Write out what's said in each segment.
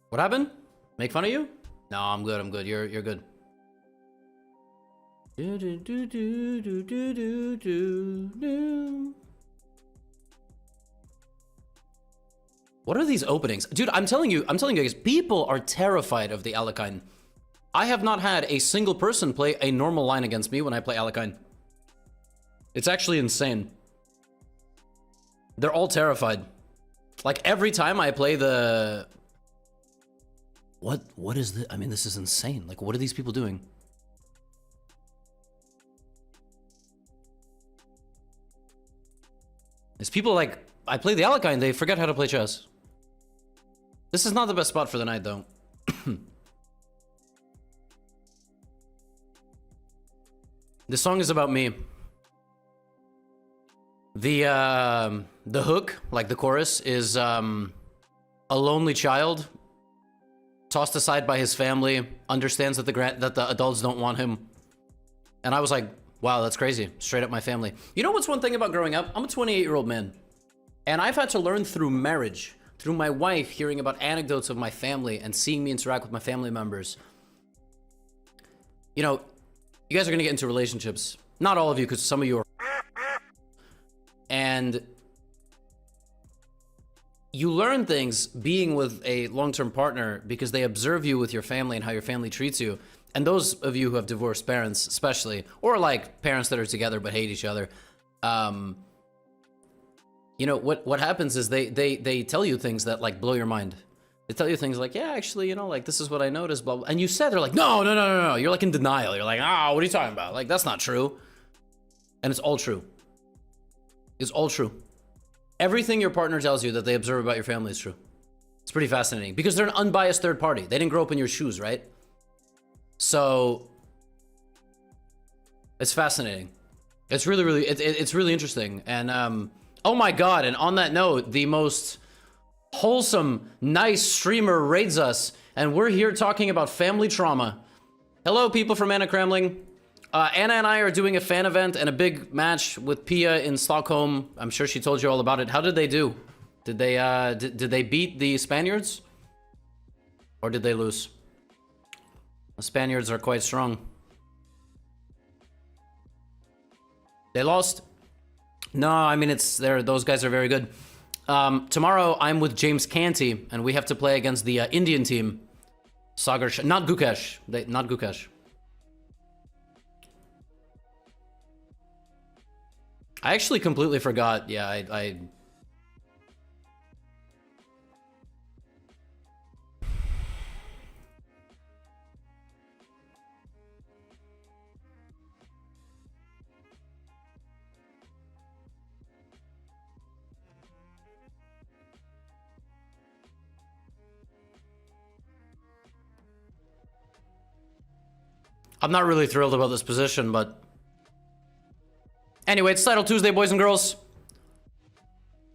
What happened? Make fun of you? No, I'm good. I'm good. You're good. What are these openings? Dude, I'm telling you guys, people are terrified of the Alakine. I have not had a single person play a normal line against me when I play Alakine. It's actually insane. They're all terrified. Like every time I play the... What is this? I mean, this is insane. Like, what are these people doing? It's people like, I play the Alakine, they forget how to play chess. This is not the best spot for the night, though. This song is about me. The hook, like the chorus, is a lonely child tossed aside by his family, understands that the adults don't want him. And I was like, wow, that's crazy. Straight up my family. You know what's one thing about growing up? I'm a 28-year-old man. And I've had to learn through marriage, through my wife, hearing about anecdotes of my family and seeing me interact with my family members. You know, you guys are gonna get into relationships. Not all of you, because some of you are... And you learn things being with a long-term partner because they observe you with your family and how your family treats you. And those of you who have divorced parents, especially, or like parents that are together but hate each other, you know, what happens is they tell you things that like blow your mind. They tell you things like, yeah, actually, you know, like this is what I noticed, blah, blah. And you said, they're like, no. You're like in denial. You're like, oh, what are you talking about? Like, that's not true. And it's all true. It's all true. Everything your partner tells you that they observe about your family is true. It's pretty fascinating because they're an unbiased third party. They didn't grow up in your shoes, right? So it's fascinating. It's really, it's really interesting. And oh my God. And on that note, the most wholesome, nice streamer raids us. And we're here talking about family trauma. Hello, people from Anna Kremling. Anna and I are doing a fan event and a big match with Pia in Stockholm. I'm sure she told you all about it. How did they do? Did they beat the Spaniards? Or did they lose? The Spaniards are quite strong. They lost? No, I mean, those guys are very good. Tomorrow I'm with James Canty and we have to play against the Indian team. Sagar, not Gukesh. Not Gukesh. I actually completely forgot. Yeah, I'm not really thrilled about this position, but anyway, it's Title Tuesday, boys and girls.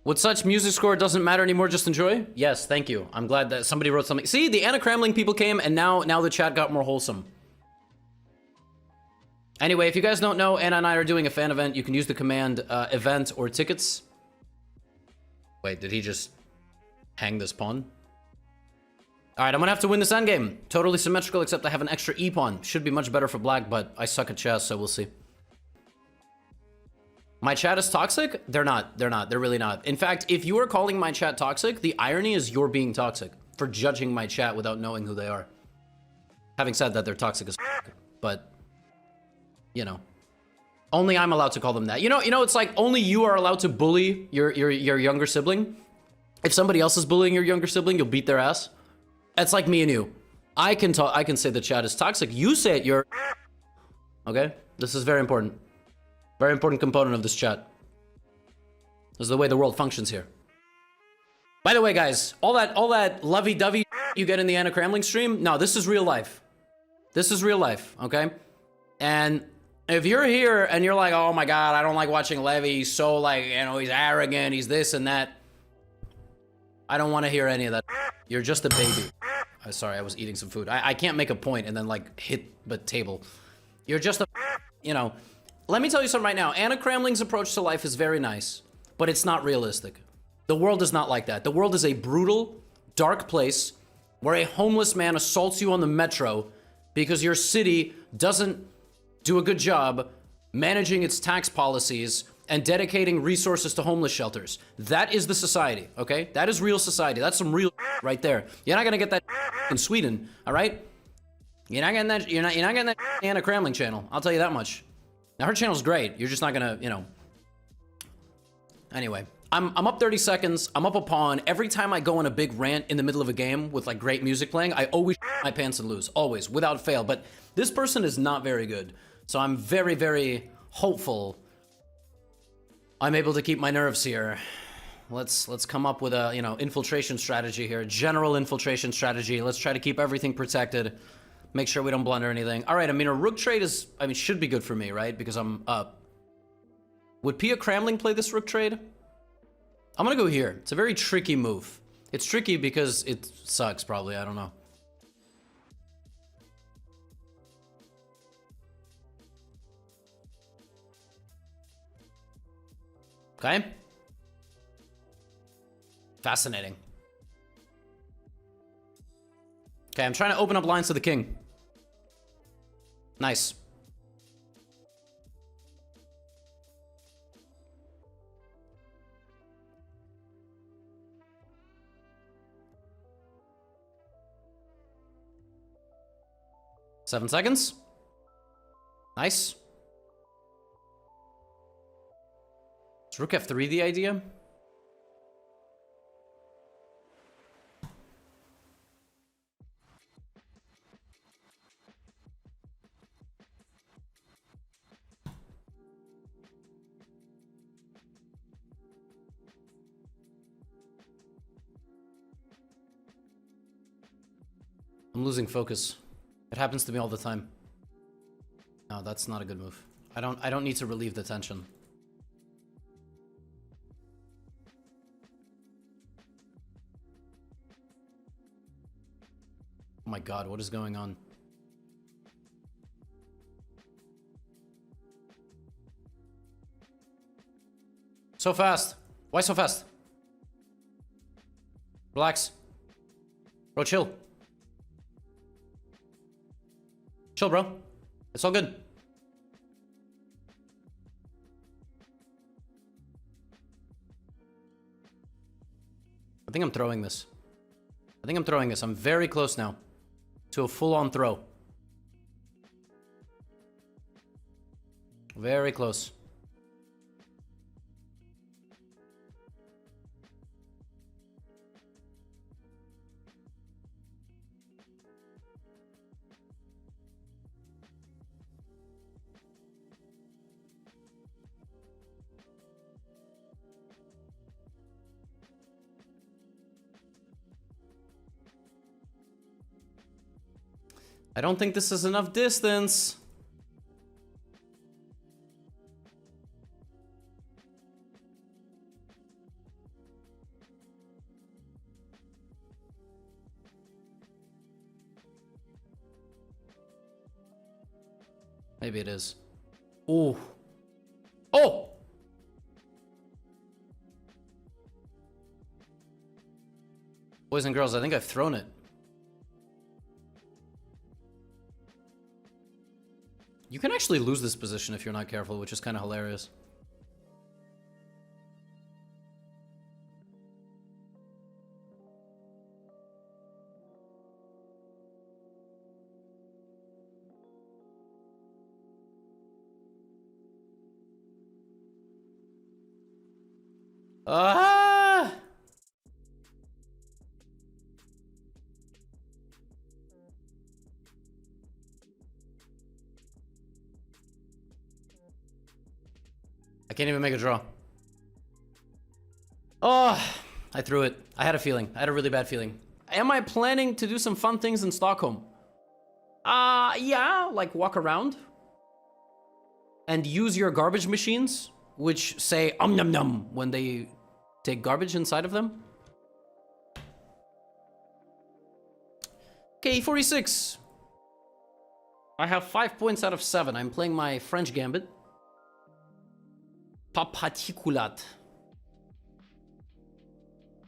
With such music score, it doesn't matter anymore, just enjoy? Yes, thank you. I'm glad that somebody wrote something. See, the Anna Kremling people came, and now the chat got more wholesome. Anyway, if you guys don't know, Anna and I are doing a fan event. You can use the command event or tickets. Wait, did he just hang this pawn? All right, I'm gonna have to win this endgame. Totally symmetrical, except I have an extra E-pawn. Should be much better for black, but I suck at chess, so we'll see. My chat is toxic? They're not. They're really not. In fact, if you are calling my chat toxic, the irony is you're being toxic for judging my chat without knowing who they are. Having said that, they're toxic as f***, but, you know, only I'm allowed to call them that. You know, it's like only you are allowed to bully your younger sibling. If somebody else is bullying your younger sibling, you'll beat their ass. It's like me and you. I can say the chat is toxic. You say it, you're... Okay? This is very important. Very important component of this chat. This is the way the world functions here. By the way, guys, all that lovey-dovey you get in the Anna Kremling stream, no, this is real life. This is real life, okay? And if you're here and you're like, oh my God, I don't like watching Levy, he's so like, you know, he's arrogant, he's this and that. I don't want to hear any of that. You're just a baby. Sorry, I was eating some food. I can't make a point and then like hit the table. You're just a, you know, let me tell you something right now. Anna Kremling's approach to life is very nice, but it's not realistic. The world is not like that. The world is a brutal, dark place where a homeless man assaults you on the metro because your city doesn't do a good job managing its tax policies and dedicating resources to homeless shelters. That is the society, okay? That is real society. That's some real right there. You're not gonna get that in Sweden, all right? You're not getting that. You're not getting that Anna Cramling channel. I'll tell you that much. Now her channel's great. You're just not gonna, you know. Anyway, I'm up 30 seconds. I'm up a pawn. Every time I go on a big rant in the middle of a game with like great music playing, I always my pants and lose, always, without fail. But this person is not very good, so I'm very, very hopeful I'm able to keep my nerves here. Let's come up with a, you know, infiltration strategy here, general infiltration strategy. Let's try to keep everything protected. Make sure we don't blunder anything. All right, I mean, a rook trade is, I mean, should be good for me, right? Because I'm up. Would Pia Cramling play this rook trade? I'm gonna go here. It's a very tricky move. It's tricky because it sucks, probably. I don't know. Okay. Fascinating. Okay, I'm trying to open up lines to the king. Nice. Seven seconds. Nice. Is rook f3 the idea? I'm losing focus. It happens to me all the time. No, that's not a good move. I don't need to relieve the tension. Oh my god, what is going on? So fast. Why so fast? Relax. Bro, chill. Chill, bro. It's all good. I think I'm throwing this. I think I'm throwing this. I'm very close now to a full-on throw. Very close. I don't think this is enough distance. Maybe it is. Ooh. Oh! Boys and girls, I think I've thrown it. You can actually lose this position if you're not careful, which is kind of hilarious. Ah! I can't even make a draw. Oh, I threw it. I had a feeling. I had a really bad feeling. Am I planning to do some fun things in Stockholm? Yeah, like walk around and use your garbage machines, which say num num when they take garbage inside of them. Okay, 46. I have 5 points out of 7. I'm playing my French gambit. Pas particulat.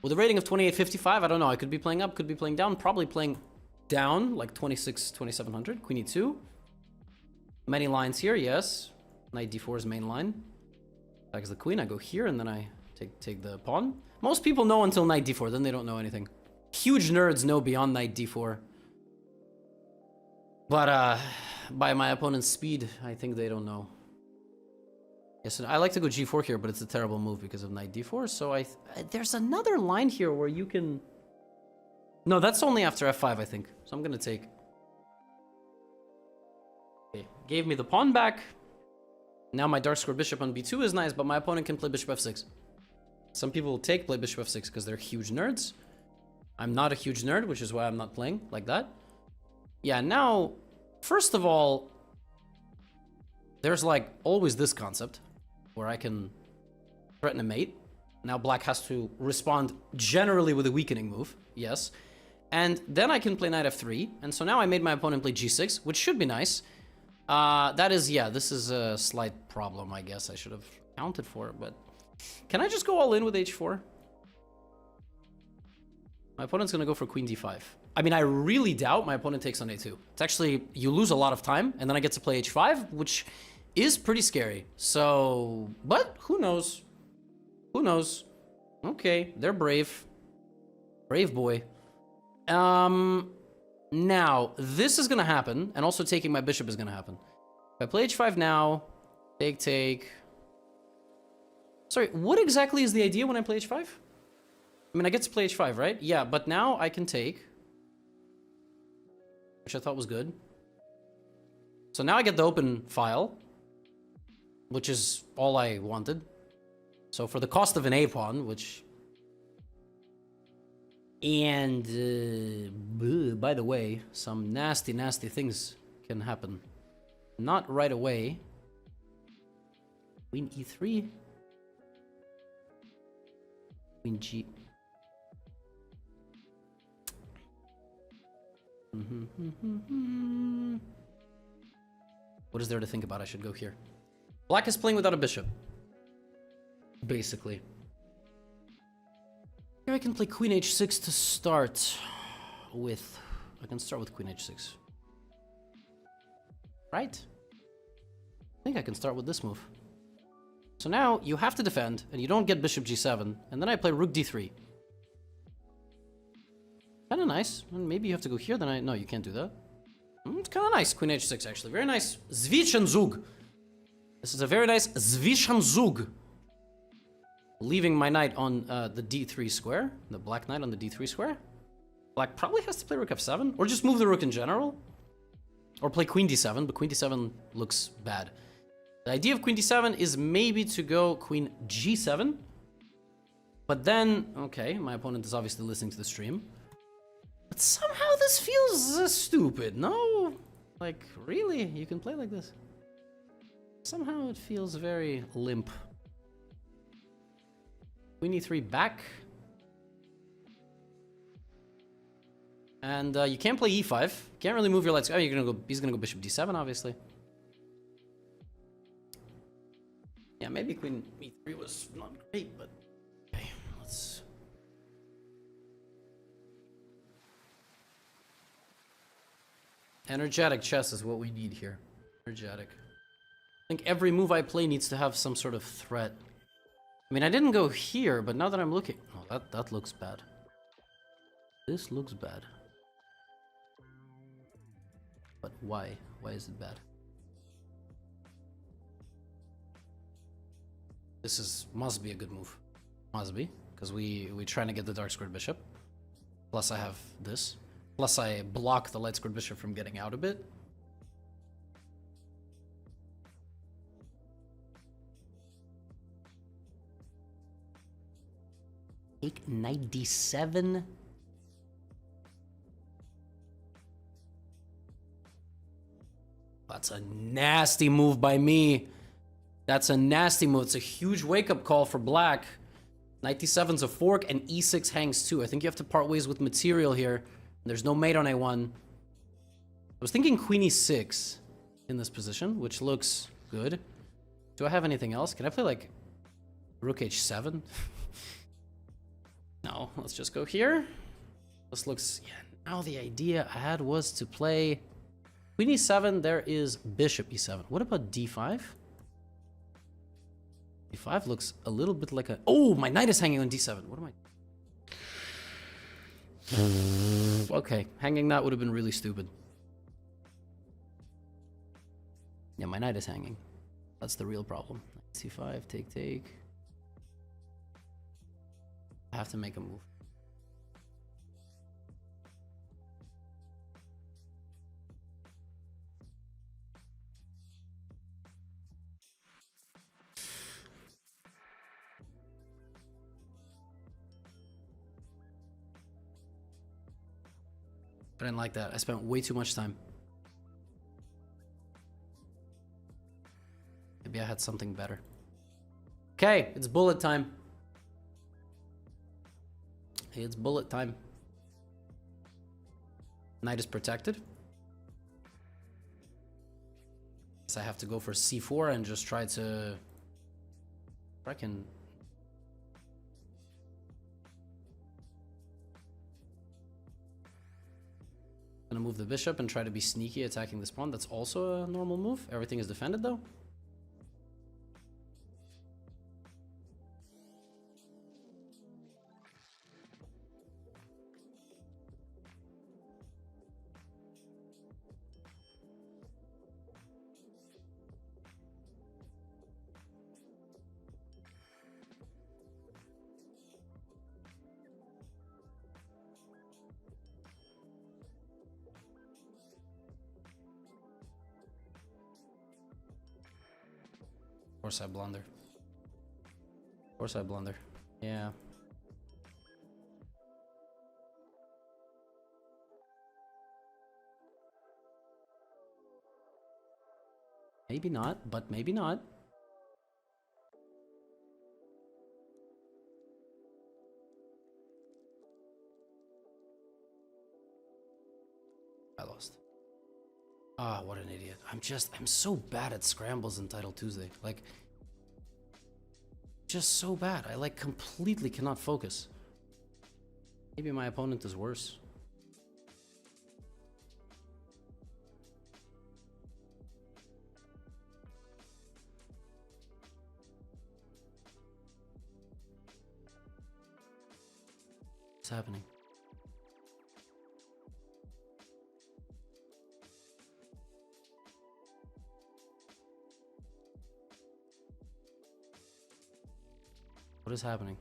With a rating of 2855, I don't know. I could be playing up, could be playing down. Probably playing down, like 2700. Queen e2. Many lines here, yes. Knight d4 is main line. Attacks the queen. I go here, and then I take the pawn. Most people know until knight d4, then they don't know anything. Huge nerds know beyond knight d4. But by my opponent's speed, I think they don't know. Yes, I like to go g4 here, but it's a terrible move because of knight d4. So there's another line here where you can... No, that's only after f5, I think. So I'm gonna take... Okay, gave me the pawn back. Now my dark square bishop on b2 is nice, but my opponent can play bishop f6. Some people will play bishop f6 because they're huge nerds. I'm not a huge nerd, which is why I'm not playing like that. Yeah, now, first of all, there's like always this concept where I can threaten a mate. Now black has to respond generally with a weakening move, yes. And then I can play knight f3, and so now I made my opponent play g6, which should be nice. That is, yeah, this is a slight problem, I guess I should have counted for it, but... Can I just go all in with h4? My opponent's gonna go for queen d5. I mean, I really doubt my opponent takes on a2. It's actually, you lose a lot of time, and then I get to play h5, which is pretty scary. So, but who knows? Who knows? Okay, they're brave. Brave boy. Now, this is gonna happen, and also taking my bishop is gonna happen. If I play h5 now, take... Sorry, what exactly is the idea when I play h5? I mean, I get to play h5, right? Yeah, but now I can take, which I thought was good. So now I get the open file, which is all I wanted. So for the cost of an a pawn, which... And, by the way, some nasty, nasty things can happen. Not right away. Queen e3. Queen g... What is there to think about? I should go here. Black is playing without a bishop. Basically. Here I can play queen h6 to start with. I can start with queen h6. Right? I think I can start with this move. So now you have to defend, and you don't get bishop g7, and then I play rook d3. Kind of nice. And maybe you have to go here, then I... No, you can't do that. It's kind of nice, queen h6, actually. Very nice. Zwischenzug. This is a very nice Zwischenzug. Leaving my knight on the d3 square. The black knight on the d3 square. Black probably has to play rook f7, or just move the rook in general. Or play queen d7, but queen d7 looks bad. The idea of queen d7 is maybe to go queen g7. But then, okay, my opponent is obviously listening to the stream. But somehow this feels stupid, no? Like, really? You can play like this? Somehow it feels very limp. Queen e3 back. And you can't play e5. Can't really move your lights. Oh, he's gonna go bishop d7, obviously. Yeah, maybe queen e3 was not great, but okay, let's... Energetic chess is what we need here. Energetic. I think every move I play needs to have some sort of threat. I mean, I didn't go here, but now that I'm looking... Oh, that looks bad. This looks bad. But why? Why is it bad? This must be a good move. Must be. Because we're trying to get the dark squared bishop. Plus I have this. Plus I block the light squared bishop from getting out a bit. Take knight d7. That's a nasty move by me. That's a nasty move. It's a huge wake-up call for black. Knight d7's a fork, and e6 hangs too. I think you have to part ways with material here. There's no mate on a1. I was thinking queen e6 in this position, which looks good. Do I have anything else? Can I play like rook h7? No, let's just go here. This looks... Yeah, now the idea I had was to play... Queen e7, there is bishop e7. What about d5? d5 looks a little bit like a... Oh, my knight is hanging on d7. What am I... Okay, hanging that would have been really stupid. Yeah, my knight is hanging. That's the real problem. c5, take, take. I have to make a move. I didn't like that. I spent way too much time. Maybe I had something better. Okay, it's bullet time. It's bullet time. Knight is protected. So I have to go for c4 and just try to... I can... I'm gonna move the bishop and try to be sneaky attacking this pawn. That's also a normal move. Everything is defended though. Of course I blunder. Of course I blunder. Yeah. Maybe not, but maybe not. I lost. Ah, what an idiot. I'm so bad at scrambles in Title Tuesday. Like, just so bad. I like completely cannot focus. Maybe my opponent is worse. What's happening? What is happening?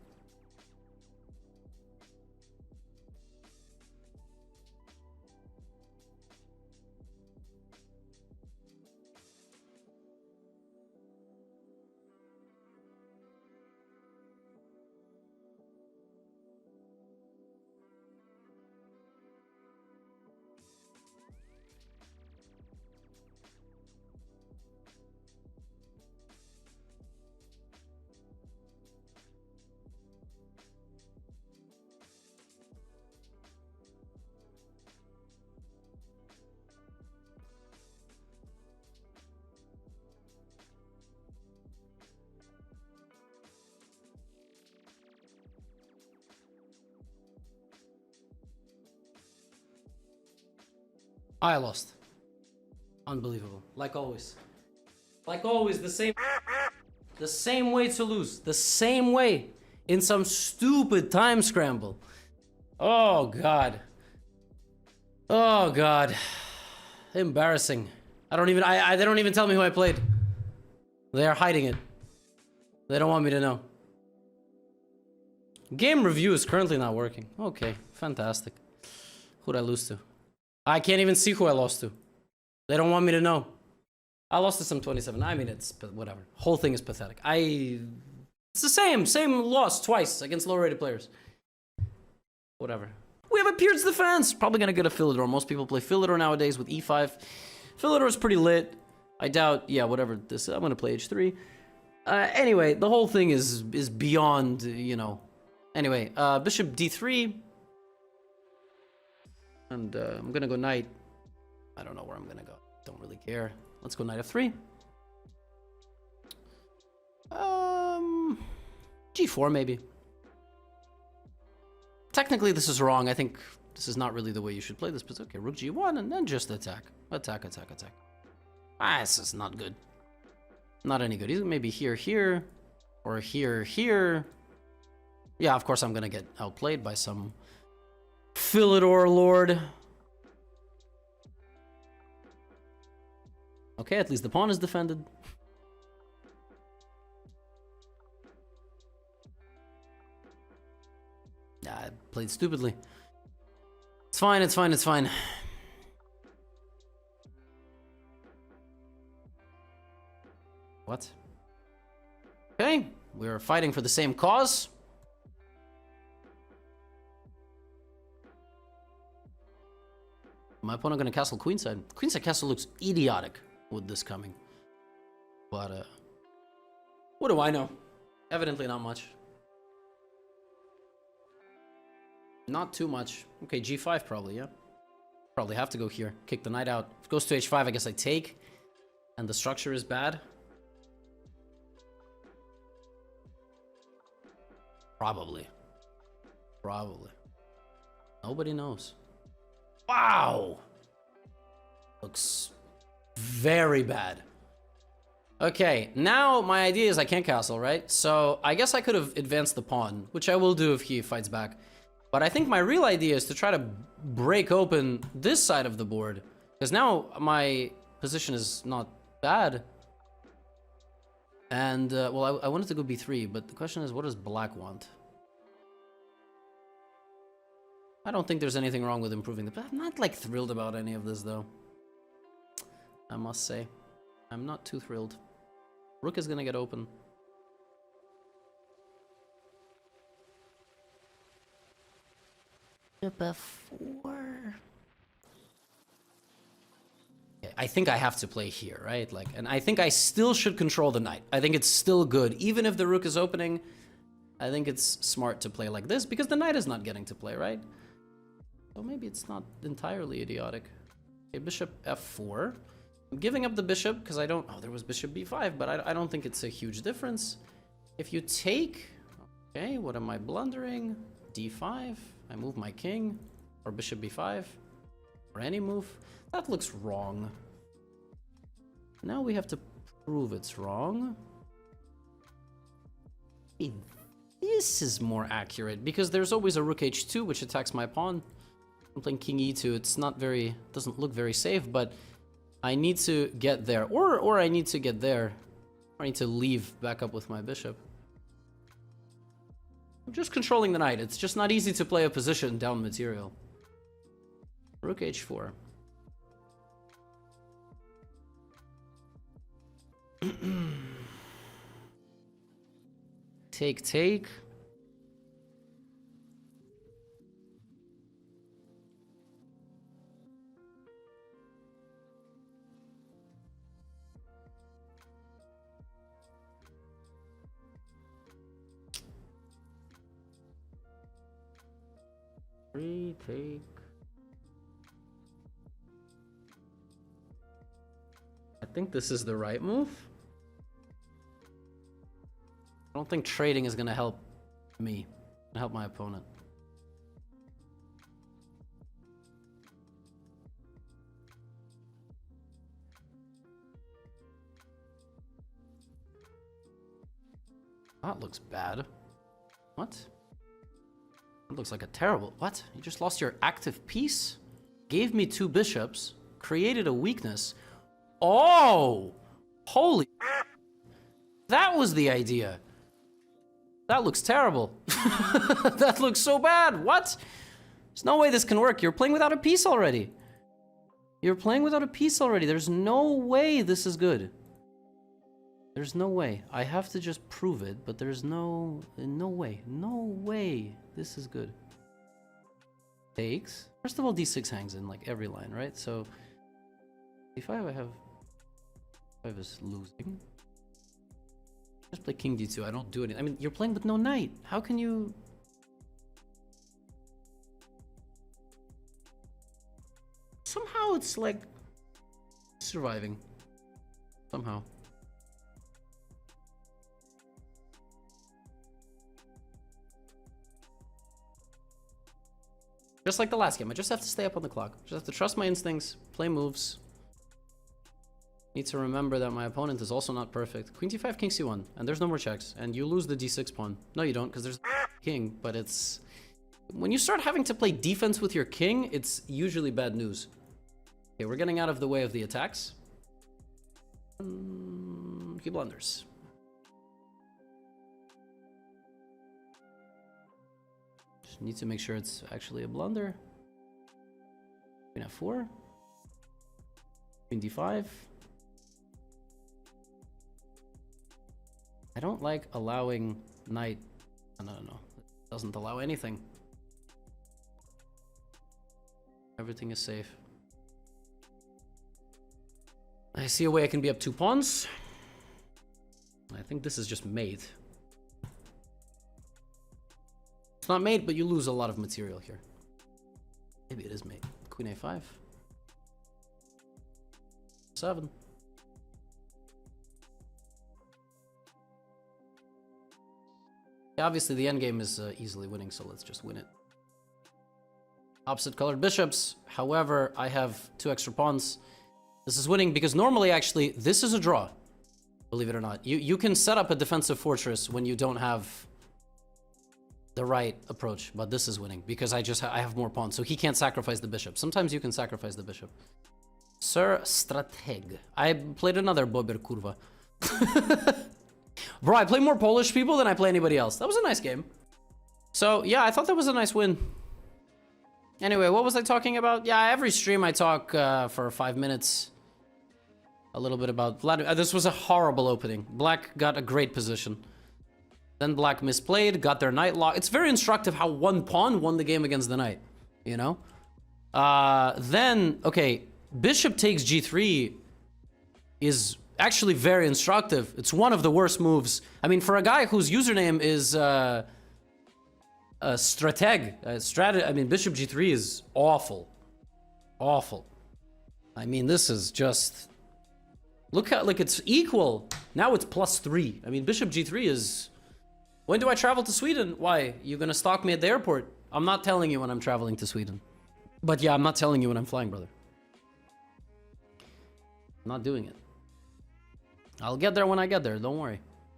I lost. Unbelievable. Like always. Like always, the same way to lose. The same way. In some stupid time scramble. Oh, God. Oh, God. Embarrassing. They don't even tell me who I played. They are hiding it. They don't want me to know. Game review is currently not working. Okay, fantastic. Who'd I lose to? I can't even see who I lost to. They don't want me to know. I lost to some 27. I mean, it's whatever. Whole thing is pathetic. It's the same loss twice against low-rated players. Whatever. We have a Pierce defense. Probably gonna get a Philidor. Most people play Philidor nowadays with e5. Philidor is pretty lit. I doubt. Yeah, whatever. This I'm gonna play h3. Anyway, the whole thing is beyond, you know. Anyway, bishop d3. And I'm gonna go knight. I don't know where I'm gonna go. Don't really care. Let's go knight f3. G4 maybe. Technically, this is wrong. I think this is not really the way you should play this, but okay, rook g1 and then just attack. Attack, attack, attack. Ah, this is not good. Not any good. Either maybe here, here, or here, here. Yeah, of course I'm gonna get outplayed by some Philidor Lord. Okay, at least the pawn is defended. I played stupidly. It's fine, it's fine, it's fine. What? Okay, we're fighting for the same cause. My opponent gonna castle queenside. Queenside castle looks idiotic with this coming. But, what do I know? Evidently not much. Not too much. Okay, g5 probably, yeah. Probably have to go here. Kick the knight out. If it goes to h5, I guess I take. And the structure is bad. Probably. Probably. Nobody knows. Wow! Looks very bad. Okay, now my idea is I can't castle, right? So I guess I could have advanced the pawn, which I will do if he fights back. But I think my real idea is to try to break open this side of the board. Because now my position is not bad. And, well, I wanted to go b3, but the question is, what does black want? I don't think there's anything wrong with improving the... I'm not, like, thrilled about any of this, though. I must say. I'm not too thrilled. Rook is gonna get open. F4. Okay, I think I have to play here, right? Like, and I think I still should control the knight. I think it's still good. Even if the rook is opening, I think it's smart to play like this because the knight is not getting to play, right? So maybe it's not entirely idiotic. Okay, bishop f4. I'm giving up the bishop because I don't... Oh, there was bishop b5, but I don't think it's a huge difference. If you take... Okay, what am I blundering? d5. I move my king. Or bishop b5. Or any move. That looks wrong. Now we have to prove it's wrong. Hey, this is more accurate because there's always a rook h2 which attacks my pawn. I'm playing king e2. It's not very... doesn't look very safe, but I need to get there. Or I need to get there. Or I need to leave back up with my bishop. I'm just controlling the knight. It's just not easy to play a position down material. Rook h4. Take, take. Retake. I think this is the right move. I don't think trading is gonna help me, help my opponent. That looks bad. What? That looks like a terrible... What? You just lost your active piece? Gave me 2 bishops. Created a weakness. Oh! Holy... That was the idea. That looks terrible. That looks so bad. What? There's no way this can work. You're playing without a piece already. You're playing without a piece already. There's no way this is good. There's no way. I have to just prove it, but there's no way. No way this is good. Takes. First of all, d6 hangs in like every line, right? So d5 I have... d5 is losing. Just play king d2. I don't do anything. I mean, you're playing with no knight. How can you... Somehow it's like surviving. Somehow. Just like the last game, I just have to stay up on the clock. Just have to trust my instincts, play moves. Need to remember that my opponent is also not perfect. Queen d5, king c1, and there's no more checks. And you lose the d6 pawn. No, you don't, because there's king, but it's... When you start having to play defense with your king, it's usually bad news. Okay, we're getting out of the way of the attacks. He blunders. Just need to make sure it's actually a blunder. Queen f4. Queen d5. I don't like allowing knight. No. It doesn't allow anything. Everything is safe. I see a way I can be up 2 pawns. I think this is just mate. It's not mate, but you lose a lot of material here. Maybe it is mate. Queen a5. 7. Yeah, obviously the endgame is easily winning, so let's just win it. Opposite colored bishops. However, I have 2 extra pawns. This is winning because normally, actually, this is a draw. Believe it or not. You can set up a defensive fortress when you don't have the right approach, but this is winning because I have more pawns, so he can't sacrifice the bishop. Sometimes you can sacrifice the bishop. Sir Strateg. I played another Bober Kurva. Bro, I play more Polish people than I play anybody else. That was a nice game. So, yeah, I thought that was a nice win. Anyway, what was I talking about? Yeah, every stream I talk for 5 minutes. A little bit about Vladimir. This was a horrible opening. Black got a great position. Then Black misplayed, got their knight lock. It's very instructive how 1 pawn won the game against the knight. You know? Then, okay, bishop takes g3 is actually very instructive. It's one of the worst moves. I mean, for a guy whose username is a strateg, I mean, bishop g3 is awful. Awful. I mean, this is just... Look how, like, it's equal. Now it's +3. I mean, bishop g3 is... When do I travel to Sweden? Why? You gonna stalk me at the airport? I'm not telling you when I'm traveling to Sweden. But yeah, I'm not telling you when I'm flying, brother. I'm not doing it. I'll get there when I get there, don't worry.